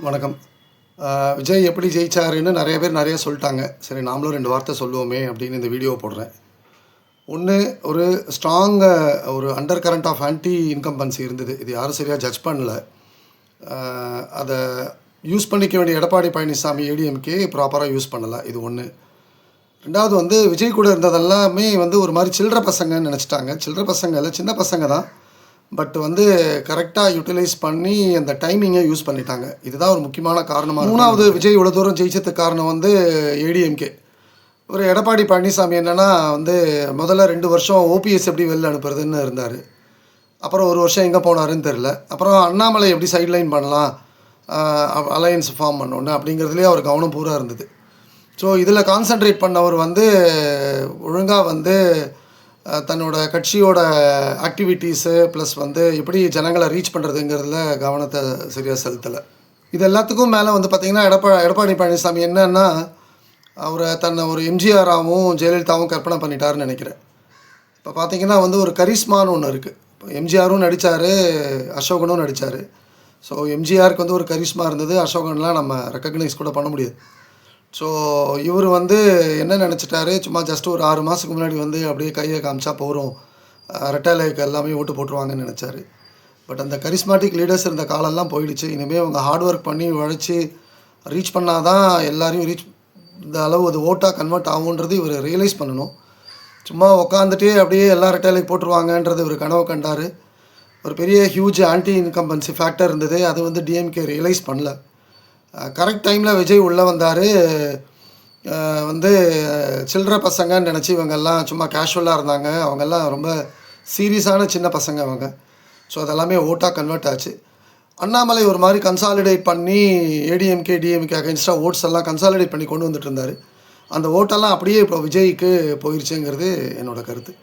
வணக்கம். விஜய் எப்படி ஜெயிச்சாருன்னு நிறைய பேர் நிறைய சொல்லிட்டாங்க. சரி நாமளும் 2 வார்த்தை சொல்லுவோமே அப்படின்னு இந்த வீடியோ போடுறேன். ஒன்று, ஒரு ஸ்ட்ராங் ஒரு under current off anti incumbency இருந்தது. இது யாரும் சரியாக ஜட்ஜ் பண்ணல. அதை யூஸ் பண்ணிக்க வேண்டிய எடப்பாடி பழனிசாமி ஏடிஎம்கே ப்ராப்பராக யூஸ் பண்ணலை. இது ஒன்று. ரெண்டாவது விஜய் கூட இருந்ததெல்லாமே ஒரு மாதிரி சில்லற பசங்கன்னு நினச்சிட்டாங்க. சில்லற பசங்க இல்லை, சின்ன பசங்க தான். பட் கரெக்டாக யூட்டிலைஸ் பண்ணி அந்த டைமிங்கை யூஸ் பண்ணிட்டாங்க. இதுதான் ஒரு முக்கியமான காரணமாக. மூணாவது, விஜய் இவ்வளோ தூரம் ஜெயிச்சதுக்கு காரணம் ஏடிஎம்கே. ஒரு எடப்பாடி பழனிசாமி என்னென்னா முதல்ல 2 வருஷம் ஓபிஎஸ் எப்படி வெளில அனுப்புறதுன்னு இருந்தார். அப்புறம் 1 வருஷம் எங்கே போனாருன்னு தெரில. அப்புறம் அண்ணாமலை எப்படி சைட்லைன் பண்ணலாம், அலையன்ஸ் ஃபார்ம் பண்ணோன்னு அப்படிங்கிறதுலேயே அவர் கவனம் பூரா இருந்தது. ஸோ இதில் கான்சன்ட்ரேட் பண்ணவர் ஒழுங்காக தன்னோட கட்சியோட ஆக்டிவிட்டீஸு ப்ளஸ் எப்படி ஜனங்களை ரீச் பண்ணுறதுங்கிறதுல கவனத்தை சரியாக செலுத்தலை. இது எல்லாத்துக்கும் மேலே பார்த்திங்கன்னா எடப்பாடி பழனிசாமி என்னன்னா அவரை தன்னை ஒரு எம்ஜிஆராகவும் ஜெயலலிதாவும் கற்பனை பண்ணிட்டாருன்னு நினைக்கிறேன். இப்போ பார்த்திங்கன்னா ஒரு கரிஸ்மான்னு ஒன்று இருக்குது. இப்போ எம்ஜிஆரும் நடித்தார், அசோகனும் நடித்தார். ஸோ எம்ஜிஆருக்கு ஒரு கரிஸ்மா இருந்தது, அசோகன்லாம் நம்ம ரெக்கக்னைஸ் கூட பண்ண முடியாது. ஸோ இவர் என்ன நினச்சிட்டாரு, சும்மா ஜஸ்ட் ஒரு 6 மாதத்துக்கு முன்னாடி அப்படியே கையை காமிச்சா போகிறோம், ரெட்டாலைக்கு எல்லாமே ஓட்டு போட்டுருவாங்கன்னு நினச்சாரு. பட் அந்த கரிஸ்மாட்டிக் லீடர்ஸ் இருந்த காலம்லாம் போயிடுச்சு. இனிமேல் அவங்க ஹார்ட் ஒர்க் பண்ணி உழைச்சி ரீச் பண்ணால் தான் எல்லாரையும் இந்த அளவு அது ஓட்டாக கன்வெர்ட் ஆகுன்றது இவர் ரியலைஸ் பண்ணணும். சும்மா உட்காந்துட்டே அப்படியே எல்லா ரெட்டாலைக்கு போட்டுருவாங்கன்றது ஒரு கனவு கண்டார். ஒரு பெரிய ஹியூஜ் ஆன்டி இன்கம்பன்சி ஃபேக்டர் இருந்தது. அது டிஎம்கே ரியலைஸ் பண்ணல. கரெக்ட் டைமில் விஜய் உள்ளே வந்தார். சில்லற பசங்கன்னு நினச்சி இவங்கெல்லாம் சும்மா கேஷுவலாக இருந்தாங்க. அவங்கெல்லாம் ரொம்ப சீரியஸான சின்ன பசங்க அவங்க. ஸோ அதெல்லாமே ஓட்டாக கன்வெர்ட் ஆச்சு. அண்ணாமலை ஒரு மாதிரி கன்சாலிடேட் பண்ணி ஏடிஎம்கே டிஎம்கே அகைன்ஸ்டாக ஓட்ஸ் எல்லாம் கன்சாலிடேட் பண்ணி கொண்டு வந்துட்டு இருந்தார். அந்த ஓட்டெல்லாம் அப்படியே இப்போ விஜய்க்கு போயிடுச்சுங்கிறது என்னோடய கருத்து.